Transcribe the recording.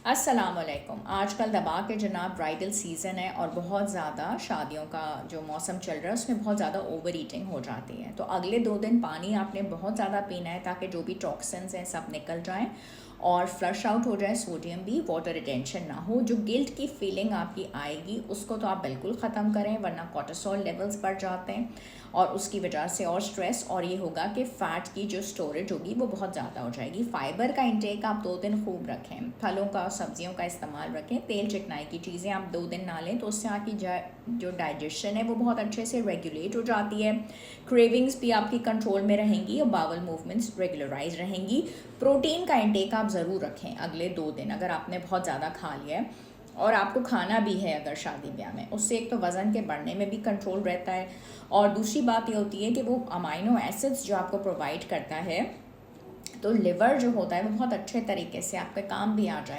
अस्सलामुअलैकुम। आजकल दबा के जनाब ब्राइडल सीज़न है और बहुत ज़्यादा शादियों का जो मौसम चल रहा है उसमें बहुत ज़्यादा ओवर ईटिंग हो जाती है। तो अगले 2 दिन पानी आपने बहुत ज़्यादा पीना है ताकि जो भी टॉक्सिन्स हैं सब निकल जाएं और फ्लश आउट हो जाए, सोडियम भी, वाटर रिटेंशन ना हो। जो गिल्ट की फीलिंग आपकी आएगी उसको तो आप बिल्कुल ख़त्म करें, वरना कोर्टिसोल लेवल्स बढ़ जाते हैं और उसकी वजह से और स्ट्रेस, और ये होगा कि फ़ैट की जो स्टोरेज होगी वो बहुत ज़्यादा हो जाएगी। फ़ाइबर का इंटेक आप 2 दिन खूब रखें, फलों का सब्जियों का इस्तेमाल रखें। तेल चिकनाई की चीज़ें आप 2 दिन ना लें तो उससे आपकी जो डाइजेशन है वो बहुत अच्छे से रेगुलेट हो जाती है। क्रेविंग्स भी आपकी कंट्रोल में रहेंगी और बावल मूवमेंट्स रेगुलराइज रहेंगी। प्रोटीन का इंटेक आप ज़रूर रखें अगले 2 दिन, अगर आपने बहुत ज़्यादा खा लिया है और आपको खाना भी है अगर शादी ब्याह में, उससे एक तो वज़न के बढ़ने में भी कंट्रोल रहता है और दूसरी बात ये होती है कि वो अमाइनो एसिड्स जो आपको प्रोवाइड करता है, तो लिवर जो होता है वो बहुत अच्छे तरीके से आपके काम भी आ जाए।